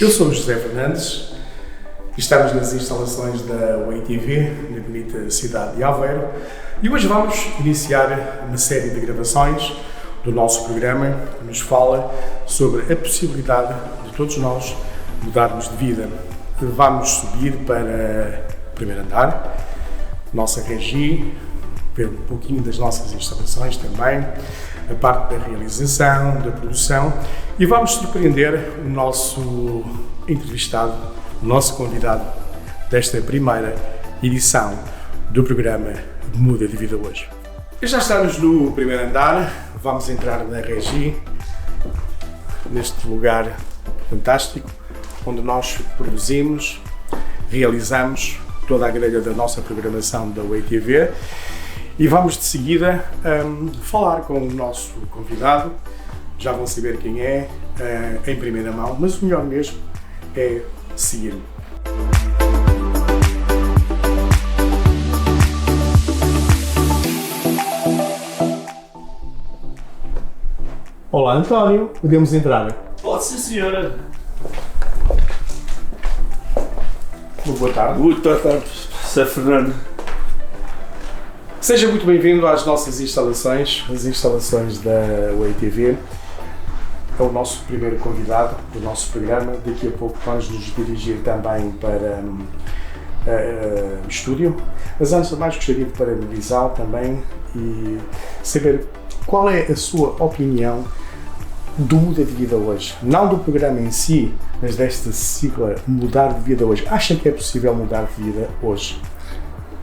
Eu sou o José Fernandes e estamos nas instalações da UATV, na bonita cidade de Aveiro, e hoje vamos iniciar uma série de gravações do nosso programa que nos fala sobre a possibilidade de todos nós mudarmos de vida. Vamos subir para o primeiro andar, nossa regi, ver um pouquinho das nossas instalações também, a parte da realização, da produção, e vamos surpreender o nosso entrevistado, o nosso convidado desta primeira edição do programa Muda de Vida Hoje. E já estamos no primeiro andar, vamos entrar na regi, neste lugar fantástico, onde nós produzimos, realizamos toda a grelha da nossa programação da UATV. E vamos de seguida falar com o nosso convidado. Já vão saber quem é em primeira mão, mas o melhor mesmo é seguir-me. Olá António, podemos entrar? Pode sim, senhora. Boa tarde. Boa tarde, Sr. Fernando. Seja muito bem-vindo às nossas instalações, as instalações da UATV. É o nosso primeiro convidado do nosso programa. Daqui a pouco vamos nos dirigir também para o estúdio. Mas antes de mais gostaria de parabenizá-lo também e saber qual é a sua opinião do Muda de Vida Hoje. Não do programa em si, mas desta sigla Mudar de Vida Hoje. Acha que é possível mudar de vida hoje?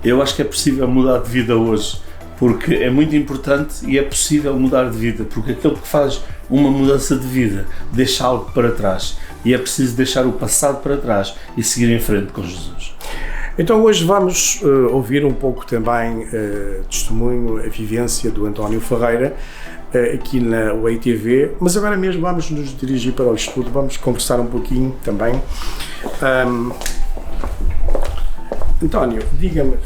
Eu acho que é possível mudar de vida hoje, porque é muito importante e é possível mudar de vida, porque aquele que faz uma mudança de vida deixa algo para trás e é preciso deixar o passado para trás e seguir em frente com Jesus. Então hoje vamos ouvir um pouco também testemunho, a vivência do António Ferreira aqui na UATV, mas agora mesmo vamos nos dirigir para o estúdio, vamos conversar um pouquinho também. António, diga-me,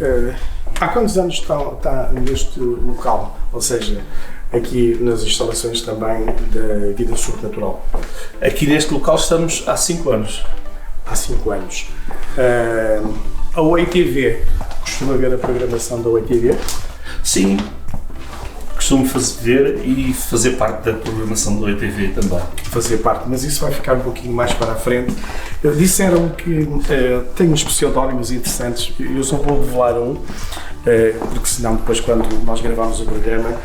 há quantos anos está neste local, ou seja, aqui nas instalações também da Vida Sobrenatural? Aqui neste local estamos há 5 anos. Há 5 anos. A UATV, costuma ver a programação da UATV? Sim, costumo fazer e fazer parte da programação da UATV também. Fazer parte, mas isso vai ficar um pouquinho mais para a frente. Disseram que tem uns pseudónimos interessantes, eu só vou revelar um, porque senão depois quando nós gravamos o programa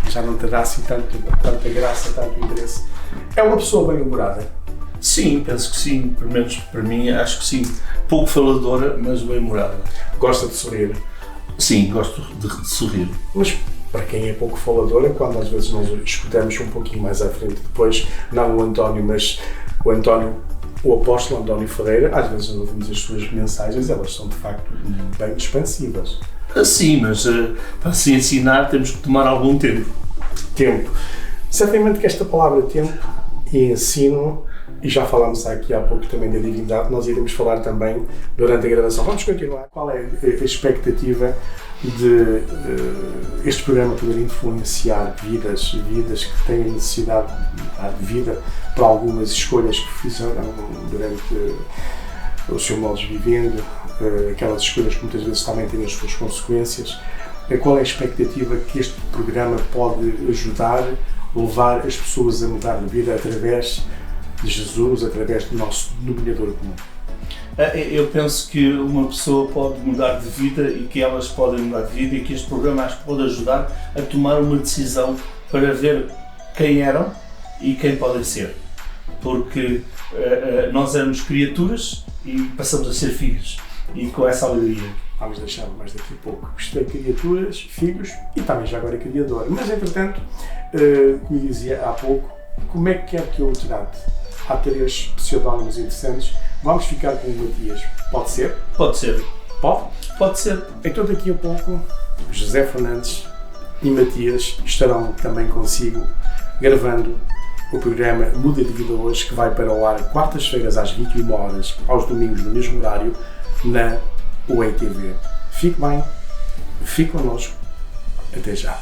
já não terá assim tanta graça, tanto interesse. É uma pessoa bem-humorada? Sim, penso que sim, pelo menos para mim acho que sim. Pouco faladora, mas bem-humorada. Gosta de sorrir? Sim, gosto de sorrir. Mas para quem é pouco faladora, quando às vezes nós escutamos um pouquinho mais à frente depois, não o António, mas o António, o apóstolo António Ferreira, às vezes ouvimos as suas mensagens, elas são de facto bem expansivas. Sim, mas para se ensinar temos que tomar algum tempo. Tempo. Certamente que esta palavra tempo e ensino, e já falámos aqui há pouco também da divindade, nós iremos falar também durante a gravação. Vamos continuar. Qual é a expectativa de este programa poder influenciar vidas que têm necessidade de vida para algumas escolhas que fizeram durante o seu modo de vivendo, aquelas escolhas que muitas vezes também têm as suas consequências? Qual é a expectativa que este programa pode ajudar, levar as pessoas a mudar de vida através de Jesus, através do nosso denominador comum? Eu penso que uma pessoa pode mudar de vida e que elas podem mudar de vida e que este programa acho que pode ajudar a tomar uma decisão para ver quem eram e quem podem ser. Porque nós éramos criaturas e passamos a ser filhos, e com essa alegria. Vamos deixar mais daqui a pouco. Isto é criaturas, filhos e também já agora criador. Mas entretanto, como dizia há pouco, como é que quer que eu o trate? Há 3 pseudónimos interessantes. Vamos ficar com o Matias. Pode ser? Pode ser. Pode? Pode ser. Então daqui a pouco, José Fernandes e Matias estarão também consigo gravando o programa Muda de Vida Hoje, que vai para o ar quartas-feiras às 21 horas, aos domingos no mesmo horário, na UATV. Fique bem, fique connosco. Até já.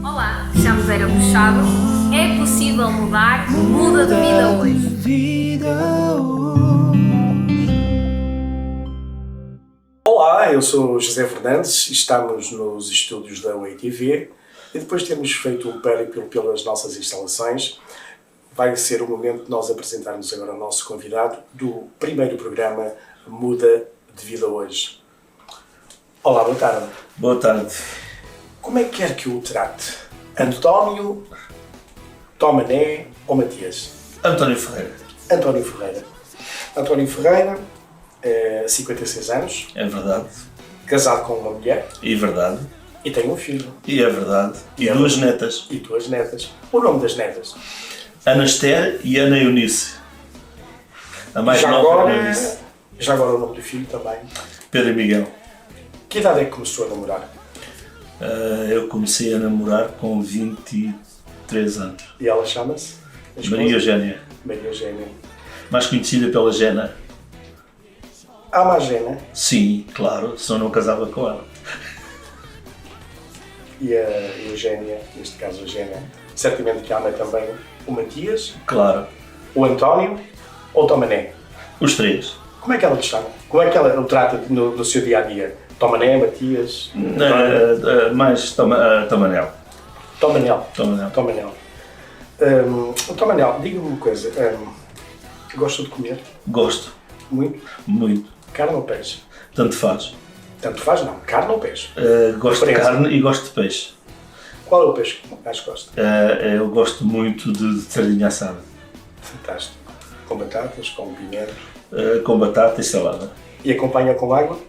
Olá, chamo Vera Machado. É possível possível mudar, muda de vida hoje. Olá, eu sou José Fernandes e estamos nos estúdios da WayTV e depois de termos feito um périplo pelas nossas instalações, vai ser o momento de nós apresentarmos agora o nosso convidado do primeiro programa Muda de Vida Hoje. Olá, boa tarde. Boa tarde. Como é que quer que eu o trate? António, Tomané ou Matias? António Ferreira. António Ferreira. António Ferreira, 56 anos, É verdade. casado com uma mulher E verdade. e tem um filho E é verdade. E é duas verdade. netas. E duas netas. O nome das netas? Ana Esther e Ana Eunice. A mais Já nova agora, Ana Eunice. já agora o nome do filho também. Pedro e Miguel. Que idade é que começou a namorar? Eu comecei a namorar com 23 anos. E ela chama-se? A esposa? Maria Eugénia. Maria Eugénia. Mais conhecida pela Gena. Há uma Gena Sim, claro, só não casava com ela. e a Eugénia, neste caso a Gena, certamente que ama também o Matias, Claro. o António ou o Tomané. Os três. Como é que ela te chama? Como é que ela o trata no seu dia-a-dia? Tomané, Matias, Mais Tamanel. Tomanel. Tamanel. Tomanel. Tomanel, diga-me uma coisa. Gosta de comer? Gosto. Muito? Muito. Carne ou peixe? Tanto faz. Tanto faz, não. Carne ou peixe? Gosto de Preferência. carne e gosto de peixe. Qual é o peixe que mais gosta? Eu gosto muito de sardinha assada. Fantástico. Com batatas, com pimento. Com batata e salada. E acompanha com água?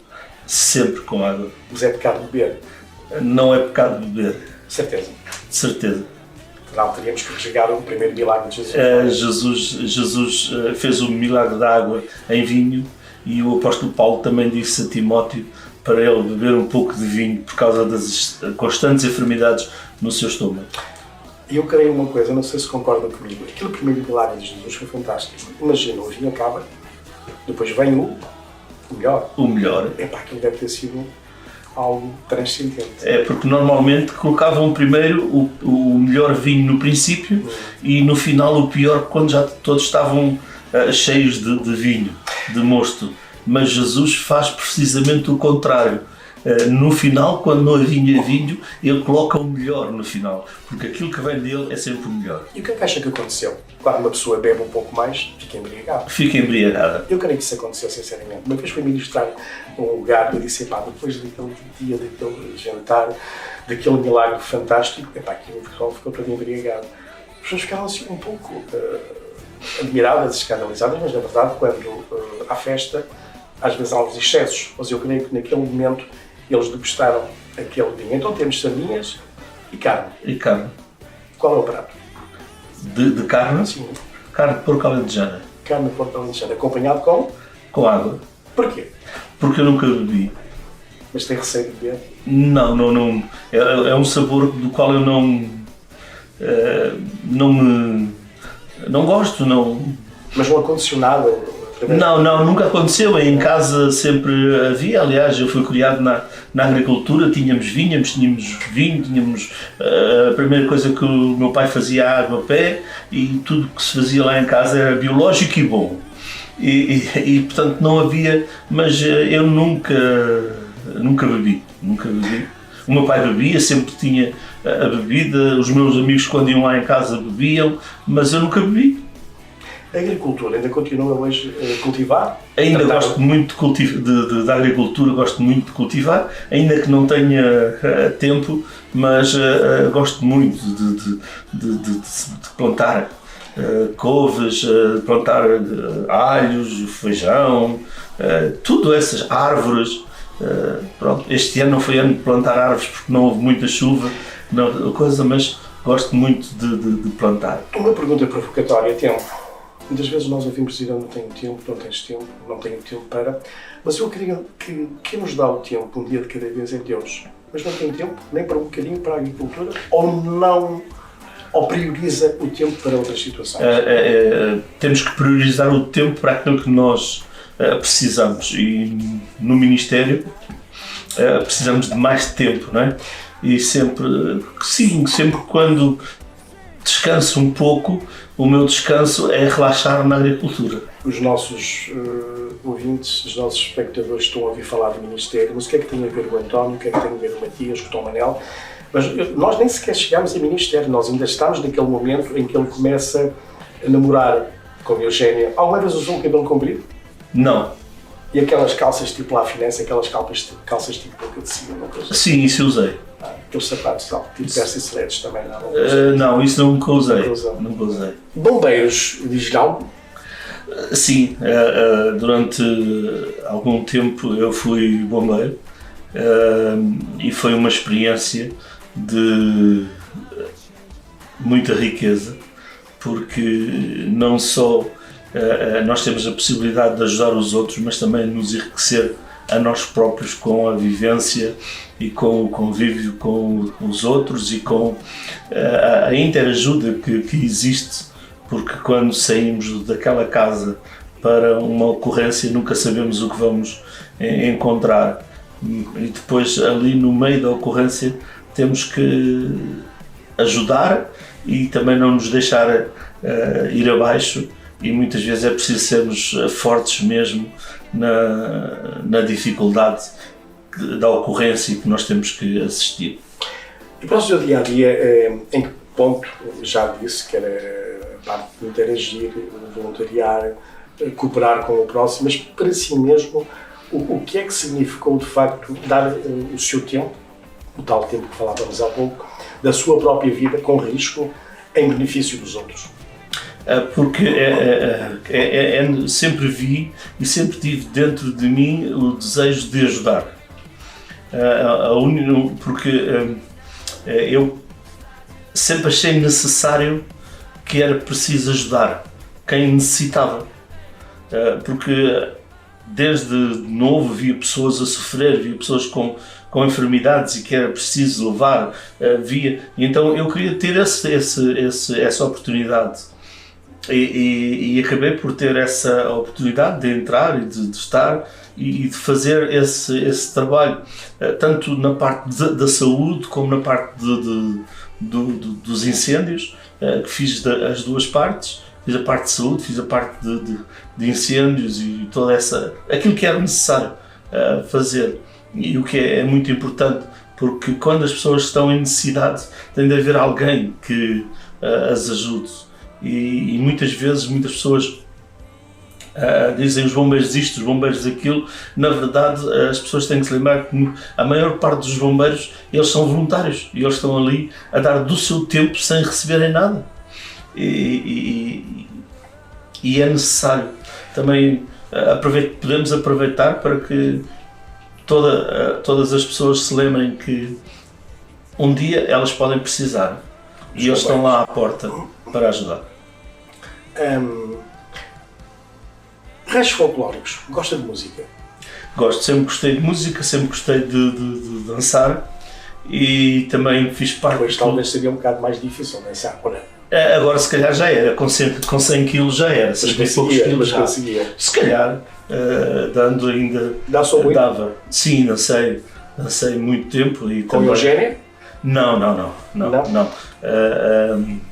Sempre com água. Mas é pecado beber. Não é pecado beber. Certeza. De certeza. Não, teríamos que regar o primeiro milagre de Jesus. Jesus fez o milagre da água em vinho e o apóstolo Paulo também disse a Timóteo para ele beber um pouco de vinho por causa das constantes enfermidades no seu estômago. E eu creio uma coisa, não sei se concordam comigo. Aquele primeiro milagre de Jesus foi fantástico. Imagina, o vinho acaba, depois vem o melhor. O melhor Epá, aquilo deve ter sido algo transcendente. é porque normalmente colocavam primeiro o melhor vinho no princípio e no final o pior quando já todos estavam cheios de vinho, de mosto. Mas Jesus faz precisamente o contrário. No final, quando não havia vinho, ele coloca o melhor no final, porque aquilo que vem dele é sempre o melhor. E o que é que acha que aconteceu? Quando uma pessoa bebe um pouco mais, fica embriagada. Fica embriagada. Eu creio que isso aconteceu, sinceramente. Uma vez fui ministrar num lugar e eu disse, epá, depois daquele dia, daquele jantar, daquele milagre fantástico, epá, aquilo o pessoal ficou todo embriagado. As pessoas ficaram assim um pouco admiradas, escandalizadas, mas na verdade, quando há festa, às vezes há uns excessos. Mas eu creio que naquele momento eles degustaram aquele vinho. Então temos sardinhas e carne. E carne. Qual é o prato? De carne? Sim, Carne de porco alentejana. carne de porco alentejano, acompanhado com... Com água. Porquê? Porque eu nunca bebi. Mas tem receio de beber? Não. É um sabor do qual eu não gosto, não. Mas não acondicionado? Não, nunca aconteceu. Em casa sempre havia. Aliás, eu fui criado na agricultura, tínhamos vinho, tínhamos a primeira coisa que o meu pai fazia água a pé e tudo que se fazia lá em casa era biológico e bom. E portanto não havia, mas eu nunca bebi. O meu pai bebia, sempre tinha a bebida, os meus amigos quando iam lá em casa bebiam, mas eu nunca bebi. A agricultura ainda continua hoje a cultivar? Ainda gosto muito da agricultura, gosto muito de cultivar, ainda que não tenha tempo, mas gosto muito de plantar couves, plantar alhos, feijão, tudo essas árvores. Pronto, este ano não foi ano de plantar árvores porque não houve muita chuva, mas gosto muito de plantar. Uma pergunta provocatória, tempo. Muitas vezes nós ouvimos dizer, não tenho tempo, não tens tempo, não tenho tempo para... Mas eu queria que quem nos dá o tempo um dia de cada vez é Deus. Mas não tem tempo nem para um bocadinho para a agricultura ou prioriza o tempo para outras situações? Temos que priorizar o tempo para aquilo que nós precisamos e no Ministério precisamos de mais tempo, não é? E sempre quando descanso um pouco, o meu descanso é relaxar na agricultura. Os nossos ouvintes, os nossos espectadores estão a ouvir falar do Ministério, mas o que é que tem a ver o António, o que é que tem a ver o Matias, com o Tom Manel? Mas nós nem sequer chegámos a Ministério, nós ainda estamos naquele momento em que ele começa a namorar com a Eugénia. Alguma vez usou um cabelo comprido? Não. E aquelas calças tipo lá finesse, aquelas calças tipo boca de cima, não coisa? Sim, isso eu usei. Aqueles sapatos tipo Percy Sledge também não? Não, isso nunca usei. Nunca usei. Bombeiros de Gilão? Sim, durante algum tempo eu fui bombeiro e foi uma experiência de muita riqueza, porque não só nós temos a possibilidade de ajudar os outros, mas também nos enriquecer a nós próprios com a vivência e com o convívio com os outros e com a interajuda que existe, porque quando saímos daquela casa para uma ocorrência nunca sabemos o que vamos encontrar, e depois ali no meio da ocorrência temos que ajudar e também não nos deixar ir abaixo, e muitas vezes é preciso sermos fortes mesmo na dificuldade da ocorrência que nós temos que assistir. E para o seu dia-a-dia, em que ponto, já disse que era a parte de interagir, voluntariar, cooperar com o próximo, mas para si mesmo, o que é que significou de facto dar o seu tempo, o tal tempo que falávamos há pouco, da sua própria vida com risco em benefício dos outros? Porque sempre vi e sempre tive dentro de mim o desejo de ajudar. Porque eu sempre achei necessário que era preciso ajudar quem necessitava. Porque desde novo via pessoas a sofrer, via pessoas com enfermidades e que era preciso levar, via. E então eu queria ter essa oportunidade. E acabei por ter essa oportunidade de entrar e de estar e de fazer esse trabalho, tanto na parte da saúde como na parte dos incêndios, que fiz as duas partes. Fiz a parte de saúde, fiz a parte de incêndios e toda aquilo que era necessário fazer. E o que é muito importante, porque quando as pessoas estão em necessidade tem de haver alguém que as ajude. E muitas vezes, muitas pessoas dizem os bombeiros isto, os bombeiros aquilo. Na verdade, as pessoas têm que se lembrar que a maior parte dos bombeiros, eles são voluntários e eles estão ali a dar do seu tempo sem receberem nada. E é necessário também podemos aproveitar para que todas as pessoas se lembrem que um dia elas podem precisar e eles estão lá à porta para ajudar. Restos folclóricos, gosta de música? Gosto, sempre gostei de música, sempre gostei de dançar e também fiz parte... Pois talvez seria um bocado mais difícil dançar, ou não? Agora se calhar já era, com 100 kg já era, conseguia. Se calhar, dando ainda... Dançou muito? Dava. Sim, dancei muito tempo. E com a Eugénia? Não.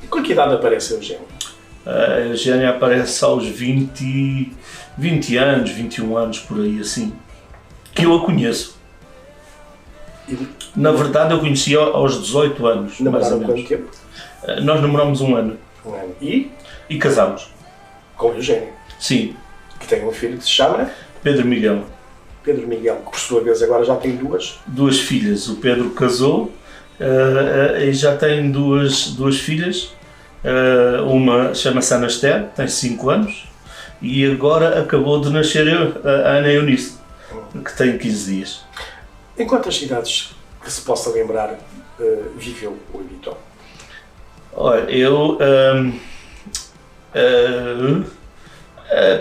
Com que idade aparece a Eugénia? A Eugénia aparece aos 20 anos, 21 anos, por aí assim, que eu a conheço. Na verdade eu conheci aos 18 anos, mais ou menos. Quanto tempo? Nós namoramos um ano. E casámos. Com a Eugénia? Sim. Que tem um filho que se chama? Pedro Miguel. Pedro Miguel, que por sua vez agora já tem duas filhas. O Pedro casou e já tem duas filhas. Uma chama-se Ana Esther, tem 5 anos, e agora acabou de nascer a Ana Eunice, que tem 15 dias. Em quantas cidades que se possa lembrar viveu o Ebiton? Olha, eu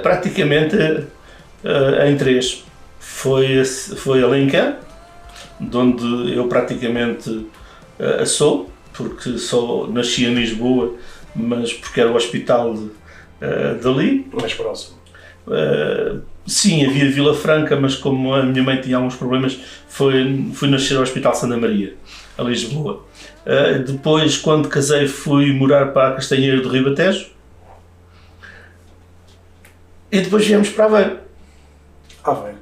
praticamente em 3. Foi Alenquer, de onde eu praticamente sou, porque só nasci em Lisboa, mas porque era o hospital dali. Mais próximo. Sim, havia Vila Franca, mas como a minha mãe tinha alguns problemas, fui nascer ao Hospital Santa Maria, a Lisboa. Depois, quando casei, fui morar para a Castanheira do Ribatejo. E depois viemos para Aveiro. Aveiro.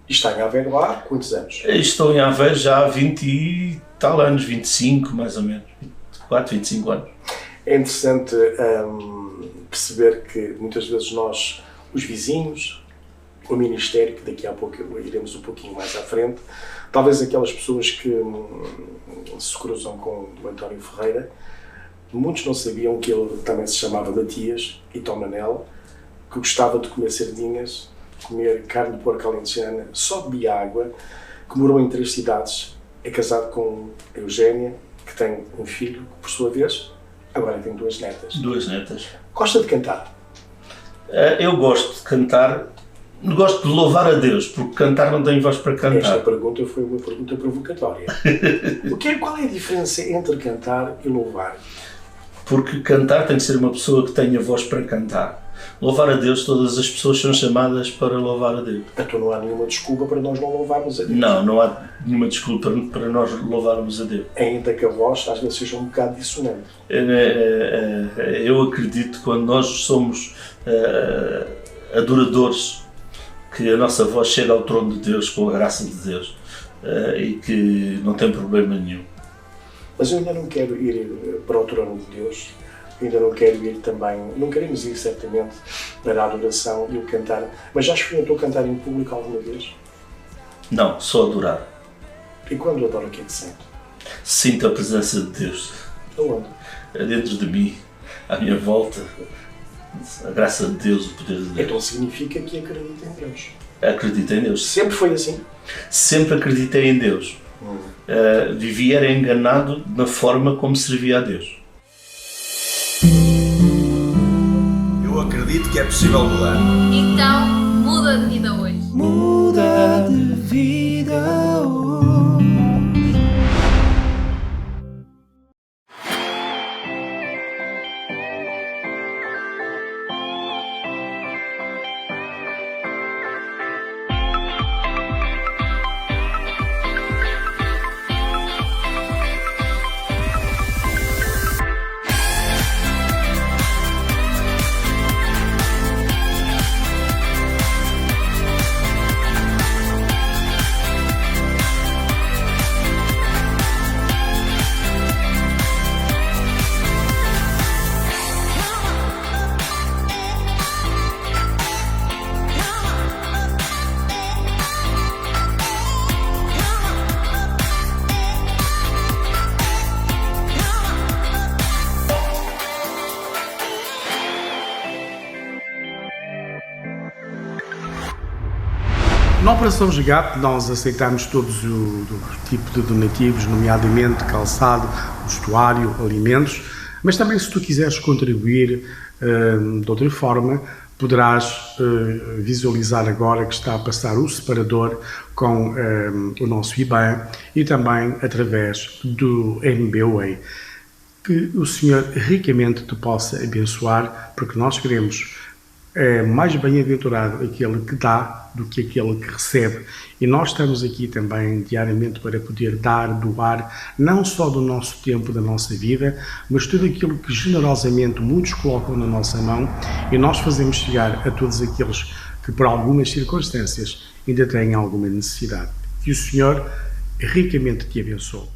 E está em Aveiro há quantos anos? Estou em Aveiro já há 20 e tal anos, 25 mais ou menos, 24, 25 anos. É interessante perceber que muitas vezes nós, os vizinhos, o Ministério, que daqui a pouco iremos um pouquinho mais à frente, talvez aquelas pessoas que se cruzam com o António Ferreira, muitos não sabiam que ele também se chamava Matias e Tomanel, que gostava de comer sardinhas, comer carne de porco alentejana, só bebia água, que morou em 3 cidades, é casado com a Eugénia, que tem um filho, que por sua vez, agora tem 2 netas. 2 netas. Gosta de cantar? Eu gosto de cantar, gosto de louvar a Deus, porque cantar não tem voz para cantar. Esta pergunta foi uma pergunta provocatória. Qual é a diferença entre cantar e louvar? Porque cantar tem que ser uma pessoa que tenha voz para cantar. Louvar a Deus, todas as pessoas são chamadas para louvar a Deus. Então não há nenhuma desculpa para nós não louvarmos a Deus? Não há nenhuma desculpa para nós louvarmos a Deus. Ainda que a voz às vezes seja um bocado dissonante. Eu acredito que quando nós somos adoradores, que a nossa voz chega ao trono de Deus com a graça de Deus e que não tem problema nenhum. Mas eu ainda não quero ir para o trono de Deus, ainda não quero ir também, não queremos ir certamente para a adoração e o cantar, mas já experimentou cantar em público alguma vez? Não, só adorar. E quando adora, o que é que sente? Sinto a presença de Deus. Aonde? Dentro de mim, à minha volta, a graça de Deus, o poder de Deus. Então significa que acredita em Deus. Acredito em Deus. Sempre foi assim? Sempre acreditei em Deus. Vivia era enganado na forma como servia a Deus. Eu acredito que é possível mudar. Então, muda de vida hoje. Muda de vida hoje. Na Operação Gigate nós aceitamos todos o tipo de donativos, nomeadamente calçado, vestuário, alimentos, mas também se tu quiseres contribuir de outra forma, poderás visualizar agora que está a passar o separador com o nosso IBAN e também através do MBWay. Que o Senhor ricamente te possa abençoar, porque nós queremos mais bem-aventurado aquele que dá do que aquele que recebe. E nós estamos aqui também diariamente para poder dar, doar, não só do nosso tempo, da nossa vida, mas tudo aquilo que generosamente muitos colocam na nossa mão e nós fazemos chegar a todos aqueles que por algumas circunstâncias ainda têm alguma necessidade. Que o Senhor ricamente te abençoe.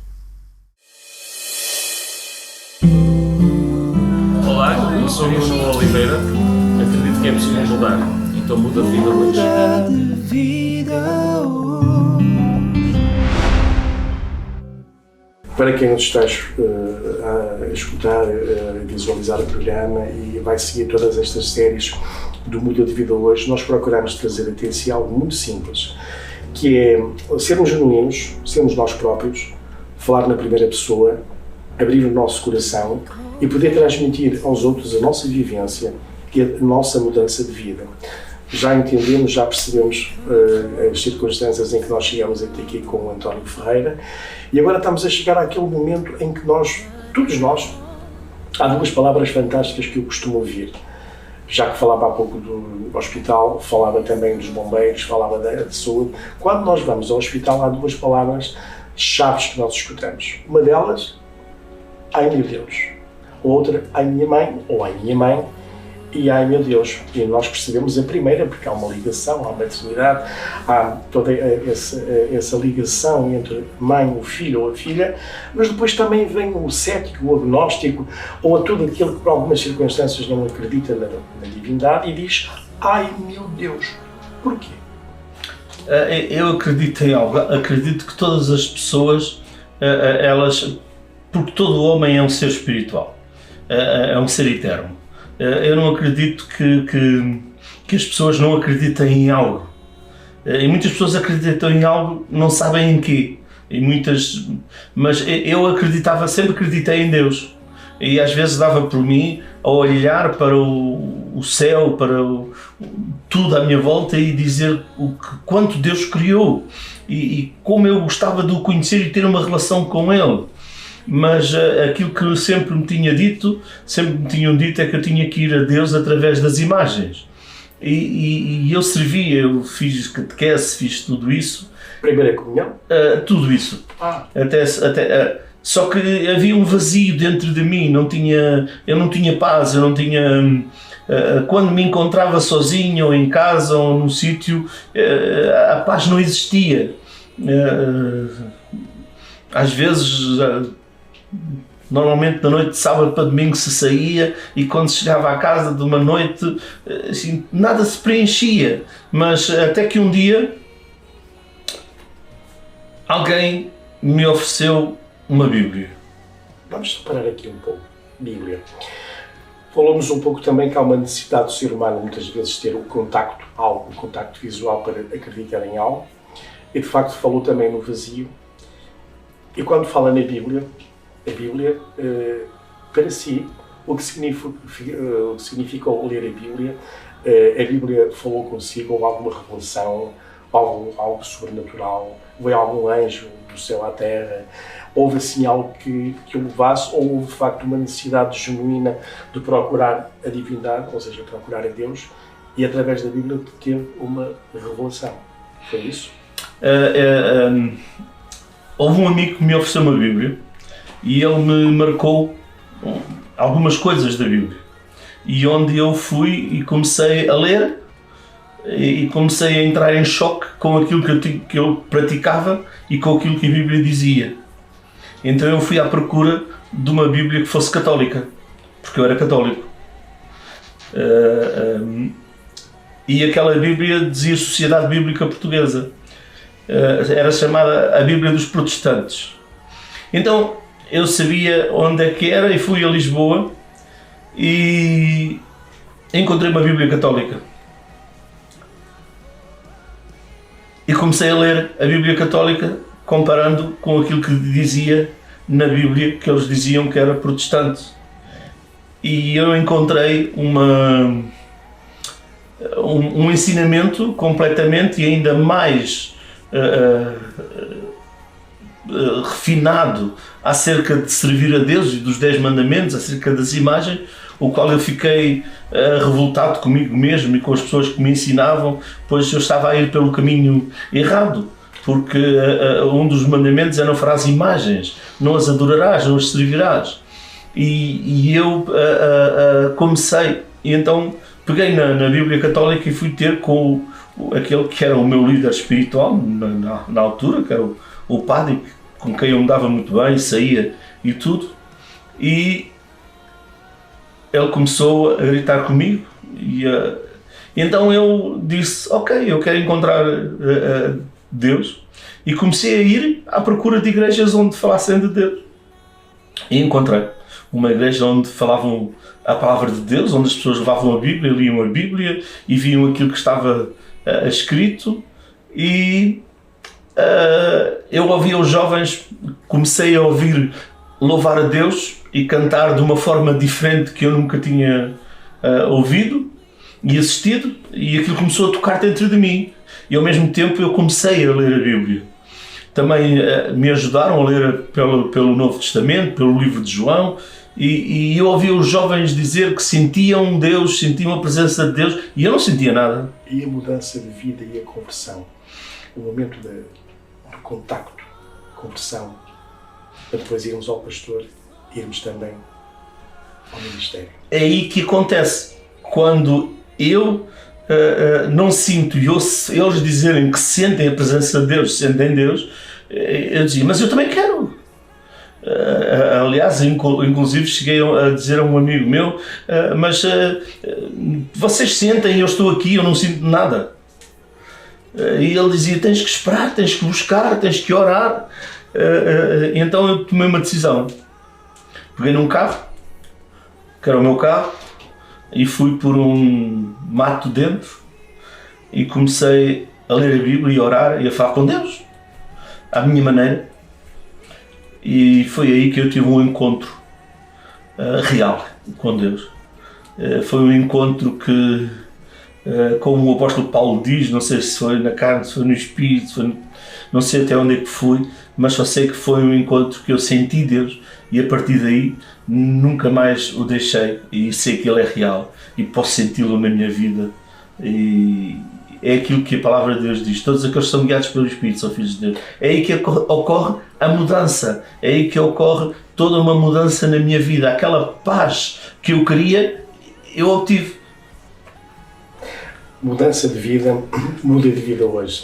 Olá, eu sou o Nuno Oliveira. Acredito que é possível mudar, então muda de vida hoje. Muda de vida hoje. Para quem nos está a escutar, a visualizar o programa e vai seguir todas estas séries do Muda de Vida Hoje, nós procuramos trazer até si algo muito simples, que é sermos genuínos, sermos nós próprios, falar na primeira pessoa, abrir o nosso coração e poder transmitir aos outros a nossa vivência e a nossa mudança de vida. Já entendemos, já percebemos as circunstâncias em que nós chegamos até aqui com o António Ferreira e agora estamos a chegar àquele momento em que nós, todos nós, há duas palavras fantásticas que eu costumo ouvir. Já que falava há pouco do hospital, falava também dos bombeiros, falava da saúde. Quando nós vamos ao hospital há duas palavras chaves que nós escutamos. Uma delas, ai meu Deus. Outra, ai minha mãe, ou ai minha mãe, e ai meu Deus. E nós percebemos a primeira, porque há uma ligação, há uma intimidade, há toda essa ligação entre mãe, o filho ou a filha, mas depois também vem o cético, o agnóstico, ou a todo aquele que por algumas circunstâncias não acredita na divindade e diz, ai meu Deus. Porquê? Eu acredito em algo, acredito que todas as pessoas, porque todo homem é um ser espiritual, é um ser eterno. Eu não acredito que as pessoas não acreditem em algo. E muitas pessoas acreditam em algo, não sabem em quê. Mas eu sempre acreditei em Deus. E às vezes dava por mim a olhar para o céu, para tudo à minha volta e dizer quanto Deus criou e como eu gostava de o conhecer e ter uma relação com Ele. Mas aquilo que sempre me tinham dito é que eu tinha que ir a Deus através das imagens. E eu servia, eu fiz catequese, fiz tudo isso. Primeira comunhão? Tudo isso. Só que havia um vazio dentro de mim, eu não tinha paz, eu não tinha... Quando me encontrava sozinho, ou em casa, ou num sítio, a paz não existia. Às vezes... Normalmente na noite de sábado para domingo se saía e quando se chegava à casa de uma noite assim, nada se preenchia, mas até que um dia alguém me ofereceu uma Bíblia. Vamos separar aqui um pouco. Bíblia. Falamos um pouco também que há uma necessidade do ser humano muitas vezes ter o contacto, algo, o contacto visual para acreditar em algo, e de facto falou também no vazio. E quando fala na Bíblia, a Bíblia, para si, o que significa ler a Bíblia falou consigo, ou alguma revelação, algo sobrenatural, veio algum anjo do céu à terra, houve assim algo que o levasse, ou houve de facto uma necessidade genuína de procurar a divindade, ou seja, procurar a Deus, e através da Bíblia ter uma revelação. Foi isso? Houve um amigo que me ofereceu uma Bíblia e ele me marcou algumas coisas da Bíblia. E onde eu fui e comecei a ler e comecei a entrar em choque com aquilo que eu praticava e com aquilo que a Bíblia dizia. Então eu fui à procura de uma Bíblia que fosse católica, porque eu era católico. E aquela Bíblia dizia Sociedade Bíblica Portuguesa. Era chamada a Bíblia dos Protestantes. Então eu sabia onde é que era e fui a Lisboa e encontrei uma Bíblia católica. E comecei a ler a Bíblia católica comparando com aquilo que dizia na Bíblia, que eles diziam que era protestante. E eu encontrei um ensinamento completamente e ainda mais refinado acerca de servir a Deus e dos 10 mandamentos, acerca das imagens, o qual eu fiquei revoltado comigo mesmo e com as pessoas que me ensinavam, pois eu estava a ir pelo caminho errado, porque um dos mandamentos é não farás imagens, não as adorarás, não as servirás. E eu comecei, e então peguei na Bíblia Católica e fui ter com aquele que era o meu líder espiritual na altura, que era o padre, com quem eu me dava muito bem, saía e tudo, e ele começou a gritar comigo e então eu disse, ok, eu quero encontrar Deus, e comecei a ir à procura de igrejas onde falassem de Deus, e encontrei uma igreja onde falavam a palavra de Deus, onde as pessoas levavam a Bíblia, liam a Bíblia e viam aquilo que estava escrito, e eu ouvia os jovens, comecei a ouvir louvar a Deus e cantar de uma forma diferente que eu nunca tinha ouvido e assistido, e aquilo começou a tocar dentro de mim, e ao mesmo tempo eu comecei a ler a Bíblia. Também me ajudaram a ler pelo Novo Testamento, pelo livro de João, e eu ouvia os jovens dizer que sentiam Deus, sentiam a presença de Deus, e eu não sentia nada. E a mudança de vida e a conversão, o momento do contacto conversão, para depois irmos ao pastor, irmos também ao ministério. É aí que acontece. Quando eu não sinto e ouço eles dizerem que sentem a presença de Deus, sentem Deus, eu dizia, mas eu também quero. Aliás, inclusive cheguei a dizer a um amigo meu, mas vocês sentem, eu estou aqui, eu não sinto nada. E ele dizia, tens que esperar, tens que buscar, tens que orar. Então eu tomei uma decisão. Peguei num carro, que era o meu carro, e fui por um mato dentro e comecei a ler a Bíblia e a orar e a falar com Deus, à minha maneira. E foi aí que eu tive um encontro real com Deus. Foi um encontro que, como o apóstolo Paulo diz, não sei se foi na carne, se foi no espírito, não sei até onde é que fui, mas só sei que foi um encontro que eu senti Deus e a partir daí nunca mais o deixei e sei que Ele é real e posso senti-lo na minha vida. E é aquilo que a palavra de Deus diz, todos aqueles que são guiados pelo Espírito são filhos de Deus. É aí que ocorre a mudança, é aí que ocorre toda uma mudança na minha vida. Aquela paz que eu queria, eu obtive. Mudança de vida, muda de vida hoje.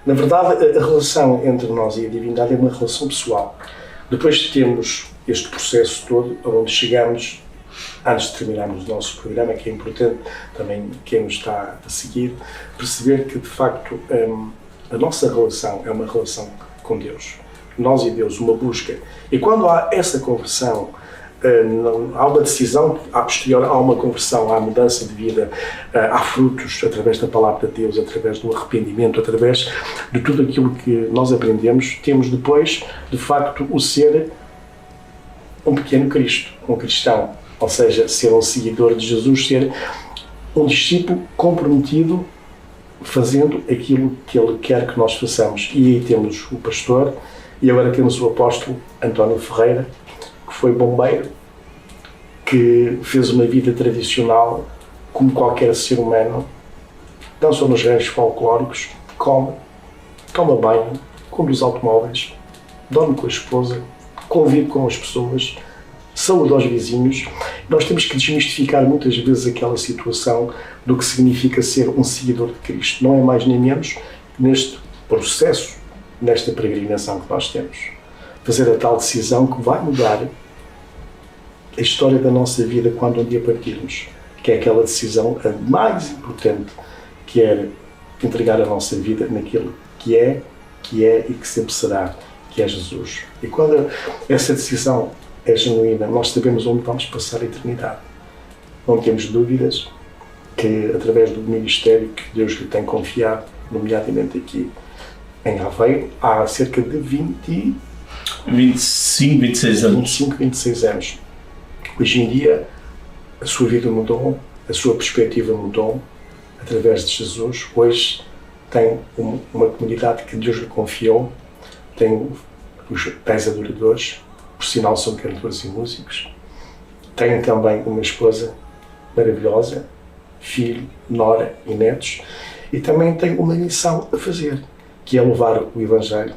Na verdade, a relação entre nós e a divindade é uma relação pessoal. Depois de termos este processo todo, onde chegamos, antes de terminarmos o nosso programa, que é importante também quem nos está a seguir, perceber que de facto a nossa relação é uma relação com Deus. Nós e Deus, uma busca. E quando há essa conversão, há uma decisão, a posterior há uma conversão, há mudança de vida, há frutos através da palavra de Deus, através do arrependimento, através de tudo aquilo que nós aprendemos, temos depois, de facto, o ser um pequeno Cristo, um cristão, ou seja, ser um seguidor de Jesus, ser um discípulo comprometido, fazendo aquilo que Ele quer que nós façamos. E aí temos o pastor, e agora temos o apóstolo António Ferreira, que foi bombeiro, que fez uma vida tradicional como qualquer ser humano, dançou nos ranchos folclóricos, toma banho, conduz automóveis, dorme com a esposa, convive com as pessoas, saúde aos vizinhos. Nós temos que desmistificar muitas vezes aquela situação do que significa ser um seguidor de Cristo. Não é mais nem menos neste processo, nesta peregrinação que nós temos. Fazer a tal decisão que vai mudar a história da nossa vida quando um dia partirmos, que é aquela decisão a mais importante, que é entregar a nossa vida naquilo que é e que sempre será, que é Jesus. E quando essa decisão é genuína, nós sabemos onde vamos passar a eternidade. Não temos dúvidas que, através do ministério que Deus lhe tem confiado, nomeadamente aqui em Aveiro, há cerca de 25, 26 anos. Hoje em dia, a sua vida mudou, a sua perspectiva mudou, através de Jesus. Hoje tem uma comunidade que Deus lhe confiou, tem os 10 adoradores, por sinal são cantores e músicos, tem também uma esposa maravilhosa, filho, nora e netos, e também tem uma missão a fazer, que é levar o Evangelho,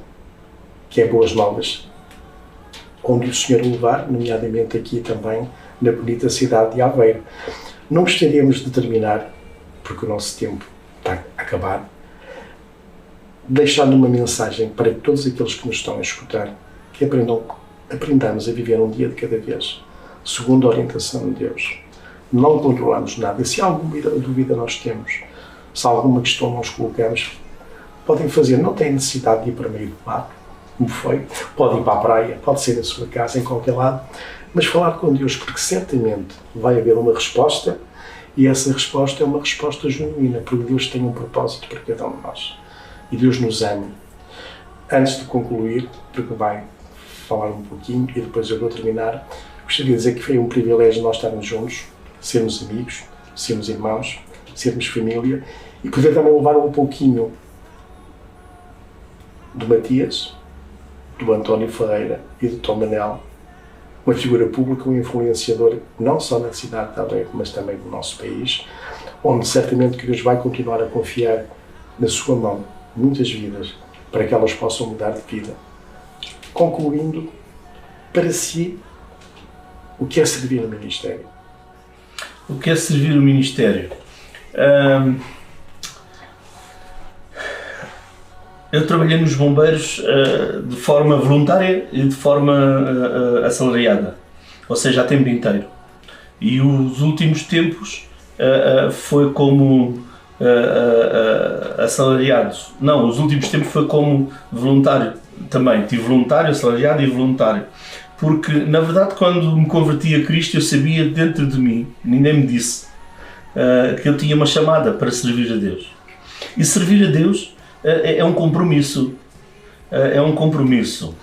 que é boas novas, onde o Senhor o levar, nomeadamente aqui também, na bonita cidade de Aveiro. Não gostaríamos de terminar, porque o nosso tempo está a acabar, deixando uma mensagem para todos aqueles que nos estão a escutar, que aprendamos a viver um dia de cada vez, segundo a orientação de Deus. Não controlamos nada. Se alguma dúvida nós temos, se alguma questão nós colocamos, podem fazer, não têm necessidade de ir para meio do mato, como foi, podem ir para a praia, pode ser na sua casa, em qualquer lado, mas falar com Deus, porque certamente vai haver uma resposta, e essa resposta é uma resposta genuína, porque Deus tem um propósito para cada um de nós. E Deus nos ama. Antes de concluir, porque vai falar um pouquinho e depois eu vou terminar, gostaria de dizer que foi um privilégio nós estarmos juntos, sermos amigos, sermos irmãos, sermos família, e poder também levar um pouquinho do Matias, do António Ferreira e do Tom Manel, uma figura pública, um influenciador não só na cidade de Aveiro, mas também do nosso país, onde certamente que Deus vai continuar a confiar na sua mão muitas vidas, para que elas possam mudar de vida concluindo, para si, o que é servir no ministério? O que é servir no ministério? Eu trabalhei nos bombeiros de forma voluntária e de forma assalariada, ou seja, a tempo inteiro. E os últimos tempos foi como assalariado. Não, os últimos tempos foi como voluntário também. Tive voluntário, assalariado e voluntário. Porque, na verdade, quando me converti a Cristo, eu sabia dentro de mim, ninguém me disse, que eu tinha uma chamada para servir a Deus. E servir a Deus é um compromisso. É um compromisso.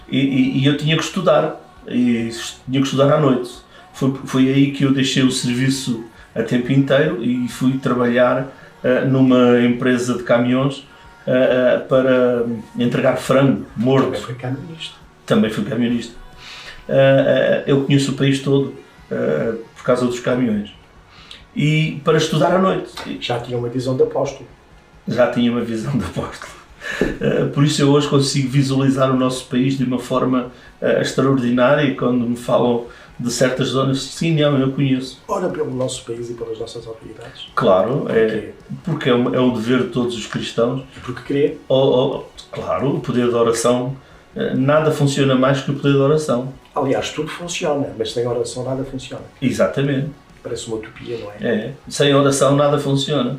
E eu tinha que estudar. E tinha que estudar à noite. Foi aí que eu deixei o serviço a tempo inteiro e fui trabalhar numa empresa de caminhões para entregar frango morto. Também foi camionista. Também fui camionista. Eu conheço o país todo por causa dos caminhões. E para estudar à noite. Já tinha uma visão de apóstolo. Já tinha uma visão de apóstolo. Por isso eu hoje consigo visualizar o nosso país de uma forma extraordinária e quando me falam de certas zonas, sim, não, eu conheço. Ora pelo nosso país e pelas nossas autoridades. Claro, porque é um dever de todos os cristãos. Porque crê. Claro, o poder da oração, nada funciona mais que o poder da oração. Aliás, tudo funciona, mas sem oração nada funciona. Exatamente. Parece uma utopia, não é? Sem oração nada funciona.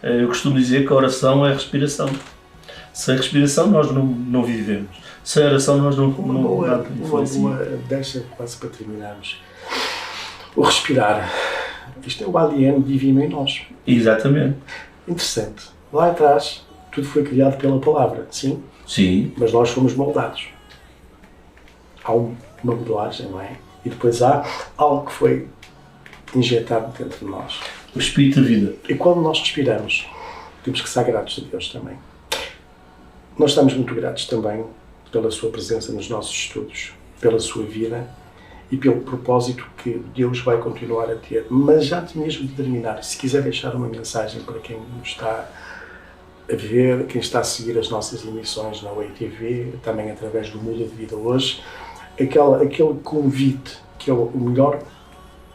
Eu costumo dizer que a oração é a respiração. Sem respiração nós não vivemos. Sem oração nós não deixa quase para terminarmos. O respirar. Isto é o ADN divino em nós. Exatamente. Interessante. Lá atrás, tudo foi criado pela palavra, sim? Sim. Mas nós fomos moldados. Há uma modelagem, não é? E depois há algo que foi injetado dentro de nós. O Espírito da vida. E quando nós respiramos, temos que estar gratos a Deus também. Nós estamos muito gratos também pela sua presença nos nossos estudos, pela sua vida e pelo propósito que Deus vai continuar a ter. Mas antes mesmo de terminar, se quiser deixar uma mensagem para quem nos está a ver, quem está a seguir as nossas emissões na Way TV, também através do Muda de Vida hoje, aquele convite, que é o melhor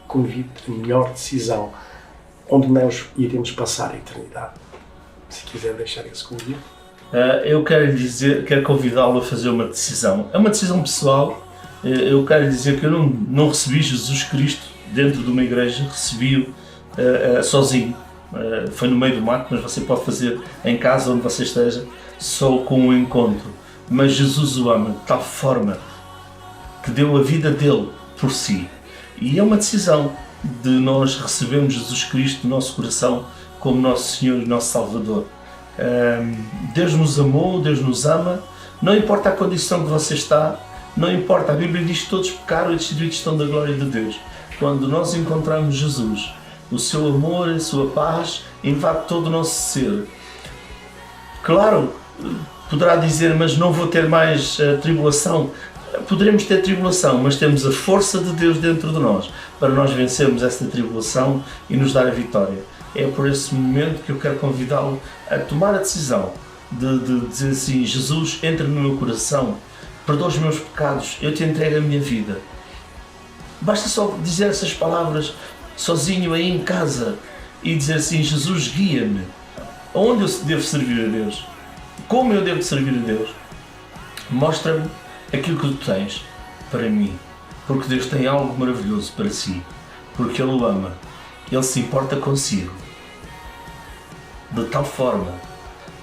convite, a melhor decisão, onde nós iremos passar a eternidade. Se quiser deixar esse convite. Eu quero convidá-lo a fazer uma decisão. É uma decisão pessoal. Eu quero dizer que eu não recebi Jesus Cristo dentro de uma igreja, recebi-o sozinho. Foi no meio do mato, mas você pode fazer em casa, onde você esteja, só com um encontro. Mas Jesus o ama de tal forma que deu a vida dele por si. E é uma decisão de nós recebermos Jesus Cristo no nosso coração como nosso Senhor e nosso Salvador. Deus nos amou, Deus nos ama, não importa a condição que você está, não importa, a Bíblia diz que todos pecaram e destituídos estão da glória de Deus. Quando nós encontramos Jesus, o seu amor, a sua paz invade todo o nosso ser. Claro, poderá dizer, mas não vou ter mais tribulação. Poderemos ter tribulação, mas temos a força de Deus dentro de nós para nós vencermos esta tribulação e nos dar a vitória. É por esse momento que eu quero convidá-lo a tomar a decisão de dizer assim: Jesus, entra no meu coração, perdoa os meus pecados, eu te entrego a minha vida. Basta só dizer essas palavras sozinho aí em casa e dizer assim: Jesus, guia-me. Onde eu devo servir a Deus? Como eu devo servir a Deus? Mostra-me aquilo que tu tens para mim, porque Deus tem algo maravilhoso para si, porque Ele o ama, Ele se importa consigo, de tal forma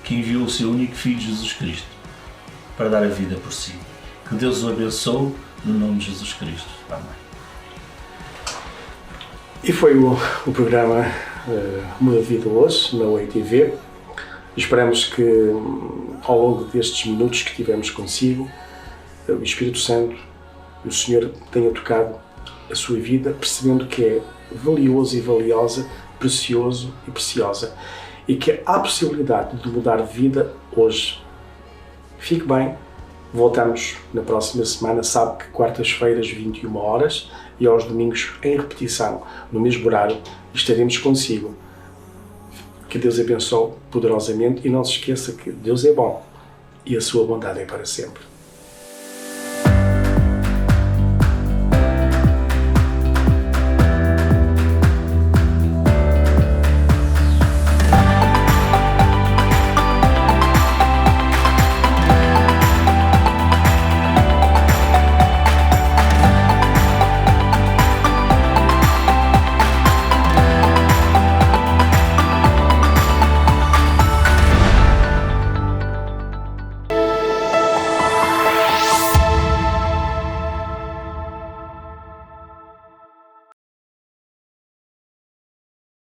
que enviou o seu único Filho, Jesus Cristo, para dar a vida por si. Que Deus o abençoe no nome de Jesus Cristo. Amém. E foi o programa Muda de Vida hoje, na Way TV. Esperamos que ao longo destes minutos que tivemos consigo, o Espírito Santo e o Senhor tenha tocado a sua vida, percebendo que é valioso e valiosa, precioso e preciosa, e que há a possibilidade de mudar de vida hoje. Fique bem, voltamos na próxima semana, sabe que quartas-feiras 21 horas e aos domingos em repetição, no mesmo horário, estaremos consigo. Que Deus abençoe poderosamente e não se esqueça que Deus é bom e a sua bondade é para sempre.